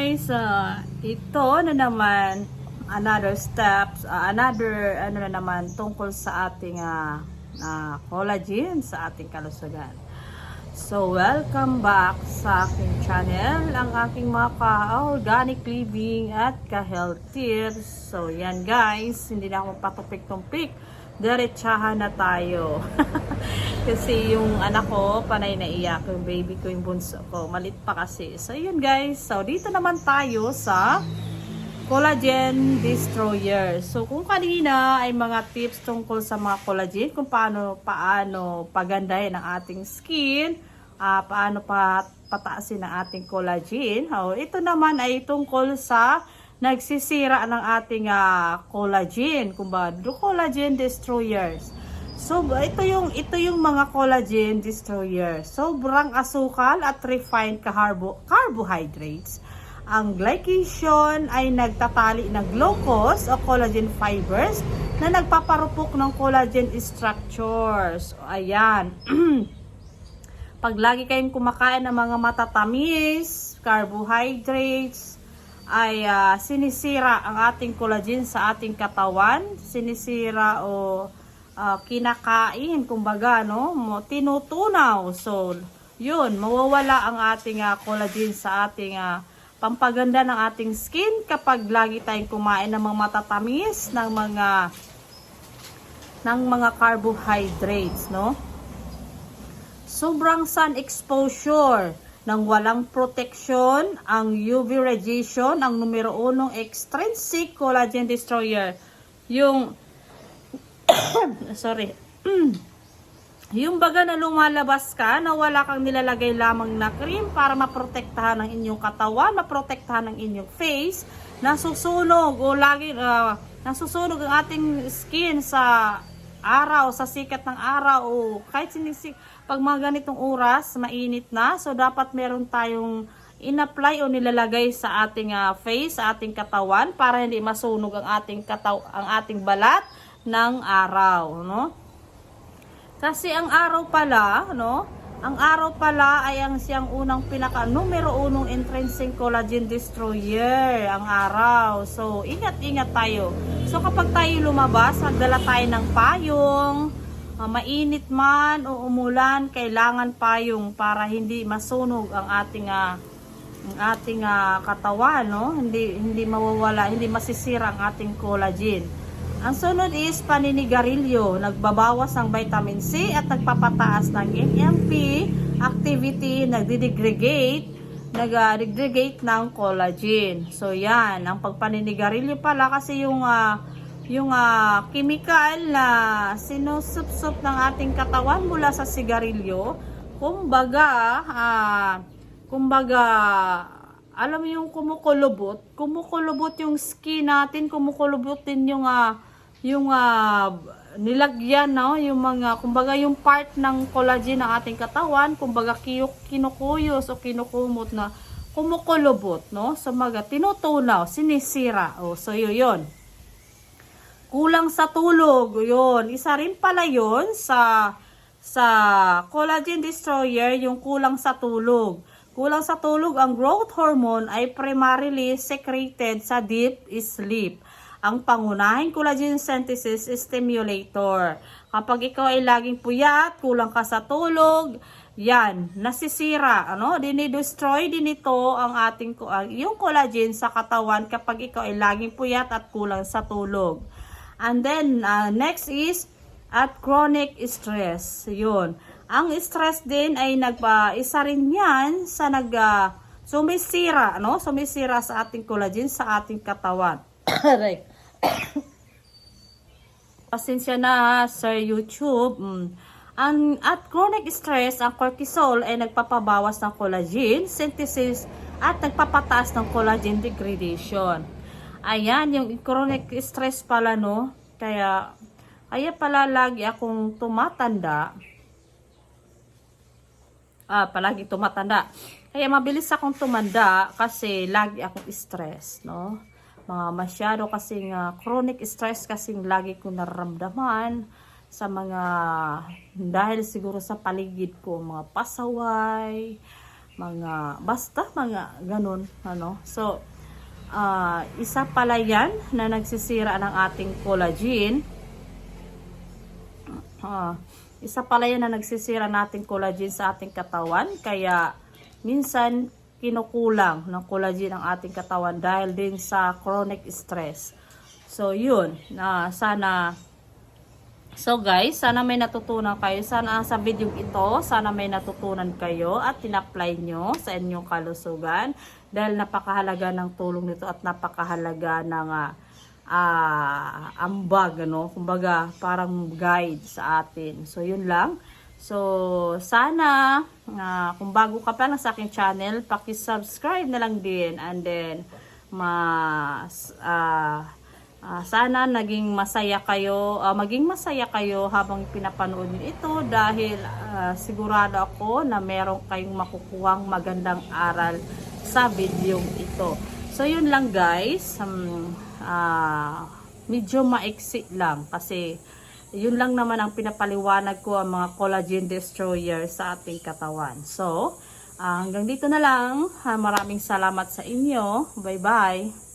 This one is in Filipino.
guys, ito na naman another steps, another ano na naman tungkol sa ating collagen sa ating kalusugan. So welcome back sa aking channel, ang aking mga ka-organic living at ka-health tips. So yan guys, hindi na ako patupik-tumpik, diretsahan na tayo. Kasi yung anak ko panay na iyak, yung baby ko, yung bunso ko malit pa kasi. So yun guys, so dito naman tayo sa collagen destroyer. So kung kanina ay mga tips tungkol sa mga collagen, kung paano pagandahin ang ating skin, paano pataasin ang ating collagen. Ito naman ay tungkol sa nagsisira ng ating collagen, kumbaga collagen destroyers. So ito yung mga collagen destroyer. Sobrang asukal at refined carbohydrates. Ang glycation ay nagtatali ng glucose o collagen fibers na nagpaparupok ng collagen structures. So, ayan. Pag lagi kayong kumakain ng mga matatamis, carbohydrates, ay sinisira ang ating collagen sa ating katawan. Sinisira o kinakain, kumbaga, no? Tinutunaw. So, yun, mawawala ang ating collagen sa ating pampaganda ng ating skin kapag lagi tayong kumain ng mga matatamis, ng mga carbohydrates, no? Sobrang sun exposure ng walang protection, ang UV radiation, ang numero 1 extrinsic collagen destroyer. Yung sorry. Yung baga na lumalabas ka na wala kang nilalagay lamang na cream para maprotektahan ang inyong katawan, maprotektahan ang inyong face, nasusunog o lagi nasusunog ang ating skin sa araw, sa sikat ng araw o kahit pag mga ganitong oras, mainit na. So dapat meron tayong in-apply o nilalagay sa ating face, sa ating katawan para hindi masunog ang ating balat ng araw, no? Kasi ang araw pala, no? Ang araw pala ay ang siyang unang numero 1 intrinsic collagen destroyer, ang araw. So, ingat-ingat tayo. So, kapag tayo lumabas, magdala tayo ng payong, mainit man o umulan, kailangan payong para hindi masunog ang ating katawan, no? Hindi mawawala, hindi masisira ang ating collagen. Ang sunod is paninigarilyo, nagbabawas ng vitamin C at nagpapataas ng NMP activity, nagde-degrade ng collagen. So yan, ang pagpaninigarilyo pala kasi yung chemical na sinusupsup ng ating katawan mula sa sigarilyo, kumbaga alam mo yung kumukulubot yung skin natin, kumukulubot din yung nilagyan, no? Yung mga, kumbaga yung part ng collagen ng ating katawan, kumbaga kinukuyos o kinukumot na kumukulubot, no? So tinutunaw, sinisira. So yun. Kulang sa tulog, yun. Isa rin pala yun sa collagen destroyer, yung kulang sa tulog. Kulang sa tulog, ang growth hormone ay primarily secreted sa deep sleep. Ang pangunahing collagen synthesis stimulator. Kapag ikaw ay laging puyat, kulang ka sa tulog, yan, nasisira, ano? Dinidestroy din ito ang yung collagen sa katawan kapag ikaw ay laging puyat at kulang sa tulog. And then, next is chronic stress. Yun. Ang stress din ay isa rin yan sa sumisira, no? Sumisira sa ating collagen sa ating katawan. Pasensya na Sir YouTube. At chronic stress, ang cortisol ay nagpapabawas ng collagen synthesis at nagpapataas ng collagen degradation. Ayan, yung chronic stress pala, no? Kaya pala lagi akong tumatanda. Palagi tumatanda. Kaya mabilis akong tumanda kasi lagi akong stress, no? Masyado kasing chronic stress kasing lagi ko nararamdaman sa dahil siguro sa paligid ko, mga pasaway, basta mga ganun, ano. So, isa pala yan na nagsisira ng ating collagen. Isa pala yan na nagsisira nating collagen sa ating katawan. Kaya, minsan, kinukulang ng collagen ang ating katawan dahil din sa chronic stress. So, yun. So guys, sana may natutunan kayo. Sana sa video ito, sana may natutunan kayo at in-apply nyo sa inyong kalusugan. Dahil napakahalaga ng tulong nito at napakahalaga ng ambag, ano? Kumbaga, parang guide sa atin. So, yun lang. So, sana, kung bago ka pa lang sa aking channel, paki-subscribe na lang din. And then, sana maging masaya kayo habang pinapanood niyo ito dahil sigurado ako na meron kayong makukuhang magandang aral sa video ito. So yun lang guys, medyo maiksi lang kasi yun lang naman ang pinapaliwanag ko ang mga collagen destroyer sa ating katawan. So hanggang dito na lang, maraming salamat sa inyo, bye bye.